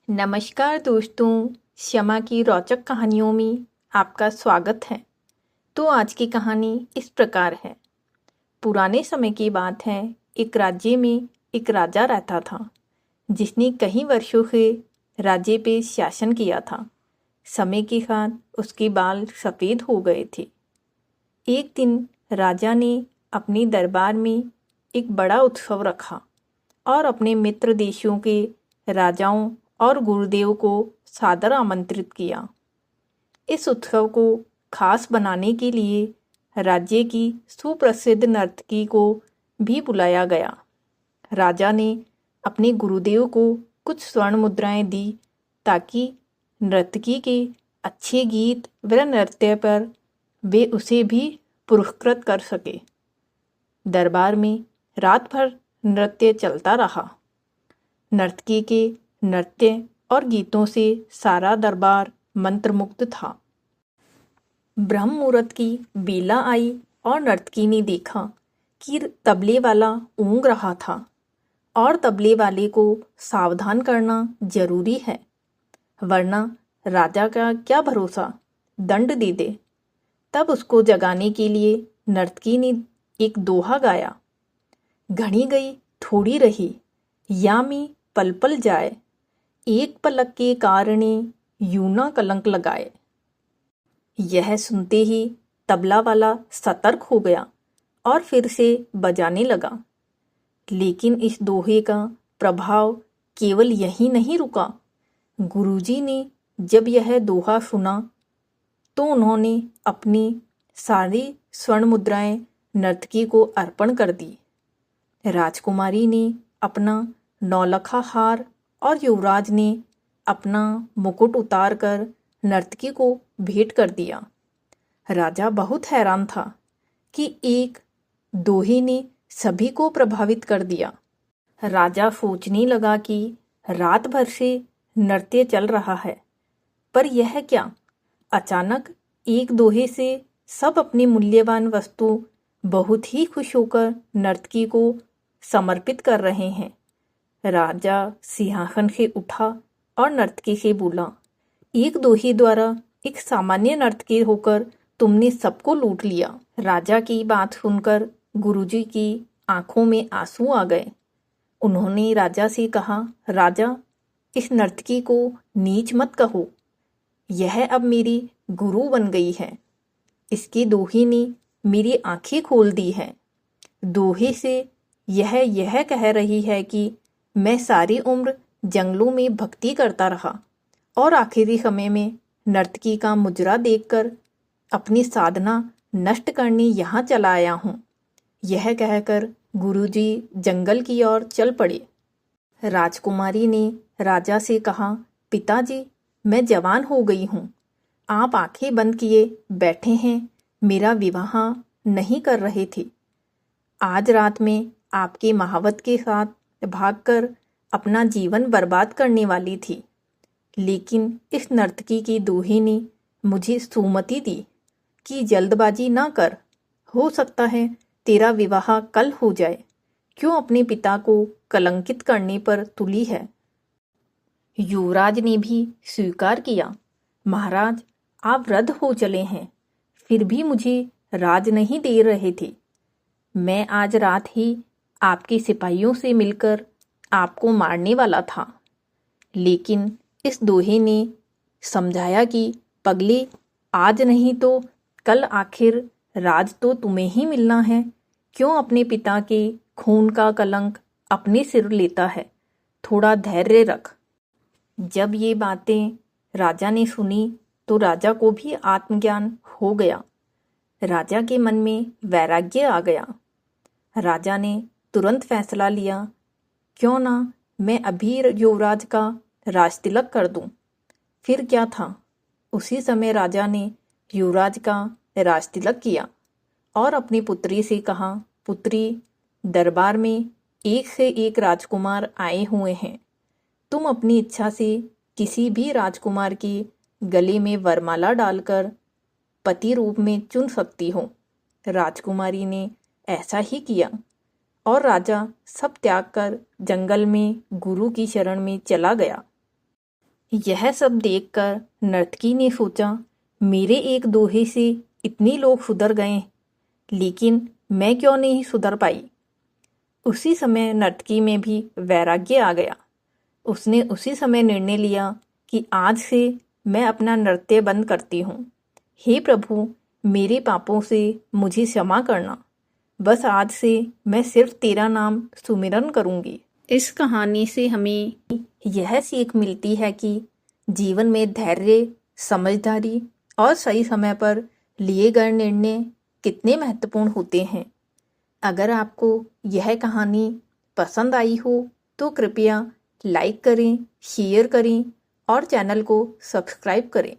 नमस्कार दोस्तों, शमा की रोचक कहानियों में आपका स्वागत है। तो आज की कहानी इस प्रकार है। पुराने समय की बात है, एक राज्य में एक राजा रहता था, जिसने कई वर्षों से राज्य पे शासन किया था। समय के साथ उसके बाल सफ़ेद हो गए थे। एक दिन राजा ने अपने दरबार में एक बड़ा उत्सव रखा और अपने मित्र देशों के राजाओं और गुरुदेव को सादर आमंत्रित किया। इस उत्सव को खास बनाने के लिए राज्य की सुप्रसिद्ध नर्तकी को भी बुलाया गया। राजा ने अपने गुरुदेव को कुछ स्वर्ण मुद्राएं दी ताकि नर्तकी के अच्छे गीत व नृत्य पर वे उसे भी पुरस्कृत कर सके। दरबार में रात भर नृत्य चलता रहा। नर्तकी के नृत्य और गीतों से सारा दरबार मंत्रमुग्ध था। ब्रह्म मुहूर्त की बेला आई और नर्तकी ने देखा कि तबले वाला ऊँग रहा था और तबले वाले को सावधान करना जरूरी है, वरना राजा का क्या भरोसा, दंड दे दे। तब उसको जगाने के लिए नर्तकी ने एक दोहा गाया। घड़ी गई थोड़ी रही, यामी पल पल जाए, एक पलक के कारणे यूं ना कलंक लगाए। यह सुनते ही तबला वाला सतर्क हो गया और फिर से बजाने लगा। लेकिन इस दोहे का प्रभाव केवल यहीं नहीं रुका। गुरुजी ने जब यह दोहा सुना तो उन्होंने अपनी सारी स्वर्ण मुद्राएं नर्तकी को अर्पण कर दी। राजकुमारी ने अपना नौलखा हार और युवराज ने अपना मुकुट उतारकर नर्तकी को भेंट कर दिया। राजा बहुत हैरान था कि एक दोहे ने सभी को प्रभावित कर दिया। राजा सोचने लगा कि रात भर से नृत्य चल रहा है, पर यह क्या? अचानक एक दोहे से सब अपनी मूल्यवान वस्तु बहुत ही खुश होकर नर्तकी को समर्पित कर रहे हैं। राजा सिंहासन से उठा और नर्तकी से बोला, एक दोहे द्वारा एक सामान्य नर्तकी होकर तुमने सबको लूट लिया। राजा की बात सुनकर गुरुजी की आंखों में आंसू आ गए। उन्होंने राजा से कहा, राजा, इस नर्तकी को नीच मत कहो, यह अब मेरी गुरु बन गई है। इसके दोहे ने मेरी आंखें खोल दी हैं। दोहे से यह कह रही है कि मैं सारी उम्र जंगलों में भक्ति करता रहा और आखिरी समय में नर्तकी का मुजरा देखकर अपनी साधना नष्ट करने यहाँ चला आया हूँ। यह कहकर गुरुजी जंगल की ओर चल पड़े। राजकुमारी ने राजा से कहा, पिताजी, मैं जवान हो गई हूँ। आप आंखें बंद किए बैठे हैं, मेरा विवाह नहीं कर रहे थे। आज रात में आपके महावत के साथ भागकर अपना जीवन बर्बाद करने वाली थी, लेकिन इस नर्तकी की दोहे ने मुझे सुमति दी कि जल्दबाजी ना कर, हो सकता है तेरा विवाह कल हो जाए। क्यों अपने पिता को कलंकित करने पर तुली है? युवराज ने भी स्वीकार किया, महाराज, आप वृद्ध हो चले हैं, फिर भी मुझे राज नहीं दे रहे थे। मैं आज रात ही आपके सिपाहियों से मिलकर आपको मारने वाला था, लेकिन इस दोहे ने समझाया कि पगले, आज नहीं तो कल आखिर राज तो तुम्हें ही मिलना है। क्यों अपने पिता के खून का कलंक अपने सिर लेता है? थोड़ा धैर्य रख। जब ये बातें राजा ने सुनी तो राजा को भी आत्मज्ञान हो गया। राजा के मन में वैराग्य आ गया। राजा ने तुरंत फैसला लिया, क्यों ना मैं अभी युवराज का राज तिलक कर दूं। फिर क्या था, उसी समय राजा ने युवराज का राज तिलक किया और अपनी पुत्री से कहा, पुत्री, दरबार में एक से एक राजकुमार आए हुए हैं। तुम अपनी इच्छा से किसी भी राजकुमार के गले में वरमाला डालकर पति रूप में चुन सकती हो। राजकुमारी ने ऐसा ही किया और राजा सब त्याग कर जंगल में गुरु की शरण में चला गया। यह सब देखकर नर्तकी ने सोचा, मेरे एक दोहे से इतने लोग सुधर गए, लेकिन मैं क्यों नहीं सुधर पाई। उसी समय नर्तकी में भी वैराग्य आ गया। उसने उसी समय निर्णय लिया कि आज से मैं अपना नृत्य बंद करती हूँ। हे प्रभु, मेरे पापों से मुझे क्षमा करना। बस आज से मैं सिर्फ तेरा नाम सुमिरन करूँगी। इस कहानी से हमें यह सीख मिलती है कि जीवन में धैर्य, समझदारी और सही समय पर लिए गए निर्णय कितने महत्वपूर्ण होते हैं। अगर आपको यह कहानी पसंद आई हो तो कृपया लाइक करें, शेयर करें और चैनल को सब्सक्राइब करें।